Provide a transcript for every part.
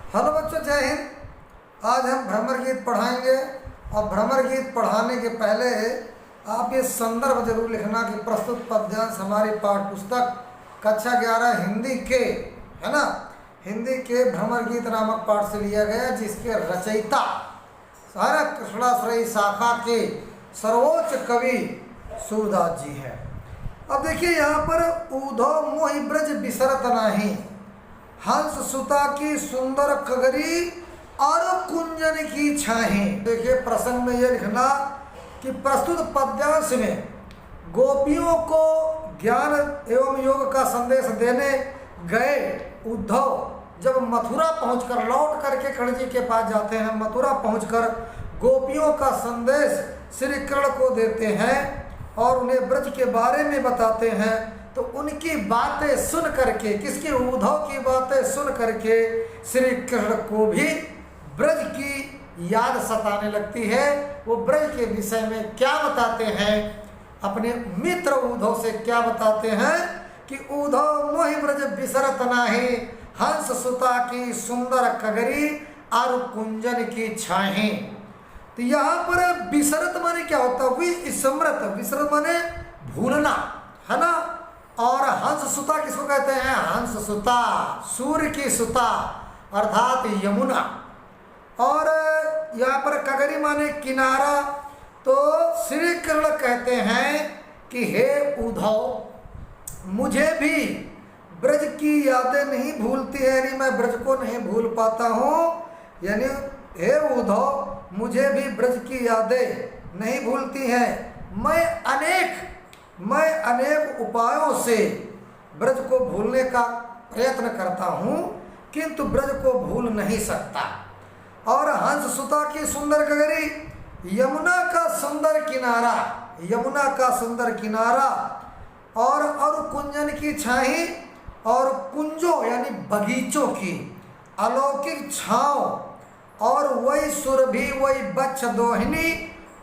Hello बच्चों, जय हिंद। आज हम भ्रमर गीत पढ़ाएंगे और भ्रमर गीत पढ़ाने के पहले आप ये संदर्भ जरूर लिखना कि प्रस्तुत पद्यांश हमारी पाठ्य पुस्तक कक्षा 11 हिंदी के, है ना, हिंदी के भ्रमर गीत नामक पाठ से लिया गया, जिसके रचयिता सारा कृष्णाश्रयी शाखा के सर्वोच्च कवि सूरदास जी हैं। अब देखिए यहाँ पर ऊधो मोहि ब्रज बिसरत नाही, हंस सुता की सुंदर कगरी और कुंजन की छाही। देखिए प्रसंग में ये लिखना कि प्रस्तुत पद्यांश में गोपियों को ज्ञान एवं योग का संदेश देने गए उद्धव जब मथुरा पहुंचकर लौट करके कर्ण जी के पास जाते हैं, मथुरा पहुंचकर गोपियों का संदेश श्री कृष्ण को देते हैं और उन्हें ब्रज के बारे में बताते हैं, तो उनकी बातें सुन करके, किसकी, उद्धव की बातें सुन करके श्री कृष्ण को भी ब्रज की याद सताने लगती है। वो ब्रज के विषय में क्या बताते हैं, अपने मित्र उद्धव से क्या बताते हैं कि उद्धव मोहि ब्रज बिसरत नाही, हंस सुता की सुंदर कगरी और कुंजन की छाही। तो यहाँ पर बिसरत माने क्या होता है, विस्मृत, विस्मृत माने भूलना, है ना। और हंस सुता किसको कहते हैं, हंस सुता, सूर्य की सुता अर्थात यमुना। और यहाँ पर कगरी माने किनारा। तो श्री कृष्ण कहते हैं कि हे उद्धव, मुझे भी ब्रज की यादें नहीं भूलती है, यानी मैं ब्रज को नहीं भूल पाता हूँ, यानी हे उद्धव मुझे भी ब्रज की यादें नहीं भूलती हैं। मैं अनेक उपायों से ब्रज को भूलने का प्रयत्न करता हूँ, किंतु ब्रज को भूल नहीं सकता। और हंस सुता की सुंदर कगरी, यमुना का सुंदर किनारा, यमुना का सुंदर किनारा, और कुंजन की छाही, और कुंजों यानी बगीचों की अलौकिक छाँव, और वही सुरभि वही बच्छ दोहिनी,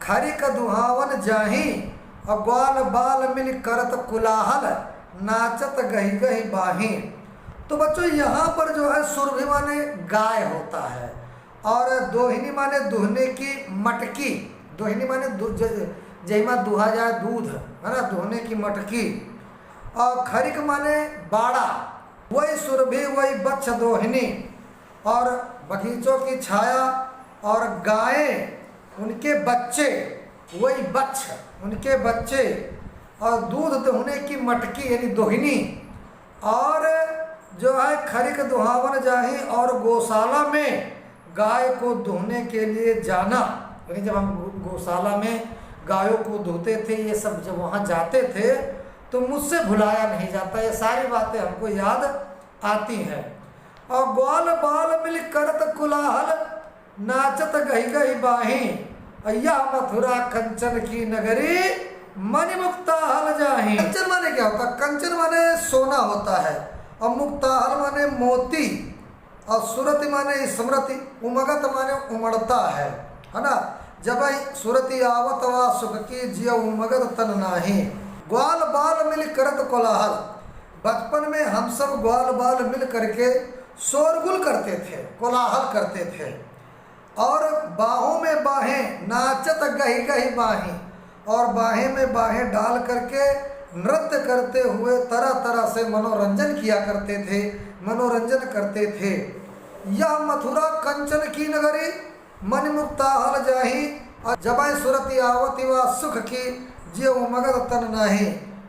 खरिक दुहावन जाही, और ग्वाल बाल मिल करत कुलाहल, नाचत गही गही बाही। तो बच्चों यहाँ पर जो है सुरभि माने गाय होता है, और दोहिनी माने दुहने की मटकी, दोहिनी माने जहिमा दुहा जाए दूध, है ना, दुहने की मटकी, और खरिक माने बाड़ा, वही सुरभि वही बच्छ दोहिनी, और बगीचों की छाया, और गायें उनके बच्चे, वही बच्छ उनके बच्चे, और दूध दुहने की मटकी यानी दोहिनी, और जो है खरिक दुहावन जाही, और गौशाला में गाय को दुहने के लिए जाना। यानी जब हम गौशाला में गायों को धोते थे, ये सब जब वहाँ जाते थे तो मुझसे भुलाया नहीं जाता, ये सारी बातें हमको याद आती हैं। और ग्वाल बाल मिल करत कुलाहल, नाचत गही गही बाही, यह मथुरा कंचन की नगरी, मणि मुक्ता हल जाही। कंचन माने क्या होता है, कंचन माने सोना होता है, और मुक्ता हल माने मोती, और सुरति माने स्मृति, उमगत माने उमड़ता है ना। जब सुरति आवत वा सुख की जिया उमगत तन नाही, ग्वाल बाल मिल करत कोलाहल। बचपन में हम सब ग्वाल बाल मिल करके शोरगुल करते थे, कोलाहल करते थे, और बाहों में बाहें, नाचत गही गही बाहें, और बाहें में बाहें डाल करके नृत्य करते हुए तरह तरह से मनोरंजन किया करते थे, मनोरंजन करते थे। यह मथुरा कंचन की नगरी, मन मुक्ता हल जाही, और जब सुरति आवती वा सुख की जिय उमगत तन नाही।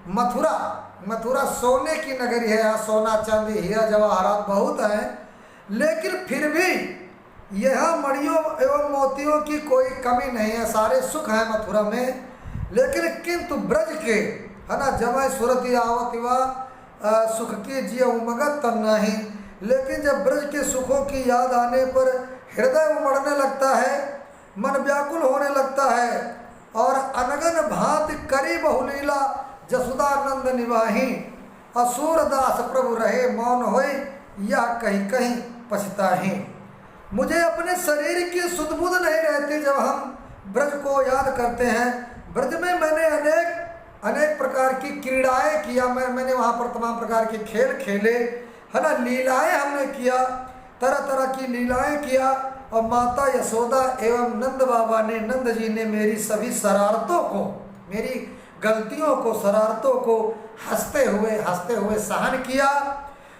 मथुरा, मथुरा सोने की नगरी है, यहाँ सोना चांदी हीरा जवाहरात बहुत हैं, लेकिन फिर भी यह मणियों एवं मोतियों की कोई कमी नहीं है, सारे सुख हैं मथुरा में। लेकिन किंतु ब्रज के, है ना, जब सुरति आवती वा सुख की जिय उमगत तन नाही, लेकिन जब ब्रज के सुखों की याद आने पर हृदय उमड़ने लगता है, मन व्याकुल होने लगता है, और अनगन भांति करी बहुलीला जसुदानंद निवाही, असुरदास प्रभु रहे मौन होई, यह कहीं कहीं पछताही। मुझे अपने शरीर की सुध बुध नहीं रहती जब हम ब्रज को याद करते हैं। ब्रज में मैंने अनेक प्रकार की क्रीड़ाएं किया, मैंने वहाँ पर तमाम प्रकार के खेल खेले, है ना, लीलाएं हमने किया, तरह तरह की लीलाएं किया। और माता यशोदा एवं नंद बाबा ने, नंद जी ने मेरी सभी शरारतों को, मेरी गलतियों को, शरारतों को हंसते हुए सहन किया।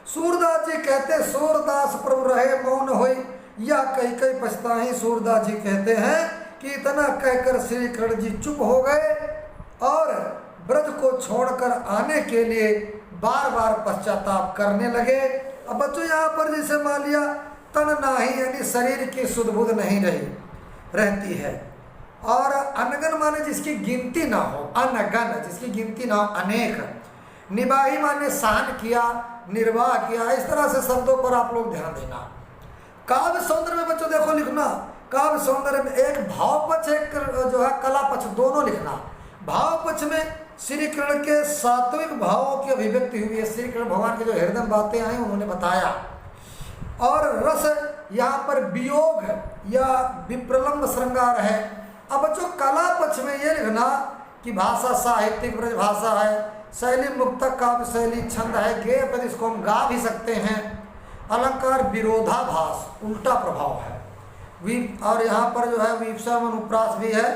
सूरदास जी कहते, सूरदास प्रभु रहे मौन होई, या कई कई पछताएं। सूरदास जी कहते हैं कि इतना कहकर श्री कृष्ण जी चुप हो गए और ब्रज को छोड़कर आने के लिए बार बार पश्चाताप करने लगे। अब बच्चों यहाँ पर जैसे मान लिया तन नाही, यानी शरीर की सुध बुध नहीं रहती है। और अनगन माने जिसकी गिनती ना हो, अनगन जिसकी गिनती ना हो, अनेक। निबाही माने सहन किया, निर्वाह किया। इस तरह से शब्दों पर आप लोग ध्यान देना। काव्य सौंदर्य में बच्चों देखो लिखना, काव्य सौंदर्य में एक भाव पक्ष, एक जो है कला पक्ष, दोनों लिखना। भाव पक्ष में श्री कृष्ण के सात्विक भावों की अभिव्यक्ति हुई है, श्री कृष्ण भगवान की जो हृदय बातें आई उन्होंने बताया। और रस यहाँ पर वियोग या विप्रलंब श्रृंगार है। अब बच्चों कला पक्ष में ये लिखना कि भाषा साहित्यिक ब्रज भाषा है, शैली मुक्तक काव्य शैली, छंद है, गेय पद, इसको हम गा भी सकते हैं। अलंकार विरोधाभास, उल्टा प्रभाव है। और यहाँ पर जो है विप्सा अनुप्रास भी है,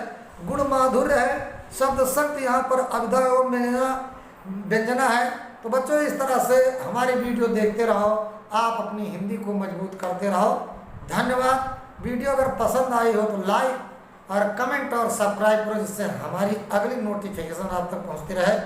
गुण माधुर्य है, शब्द शक्ति यहाँ पर अभिधा एवं व्यंजना है। तो बच्चों इस तरह से हमारी वीडियो देखते रहो, आप अपनी हिंदी को मजबूत करते रहो। धन्यवाद। वीडियो अगर पसंद आई हो तो लाइक और कमेंट और सब्सक्राइब करो, जिससे हमारी अगली नोटिफिकेशन आप तक पहुँचती रहे।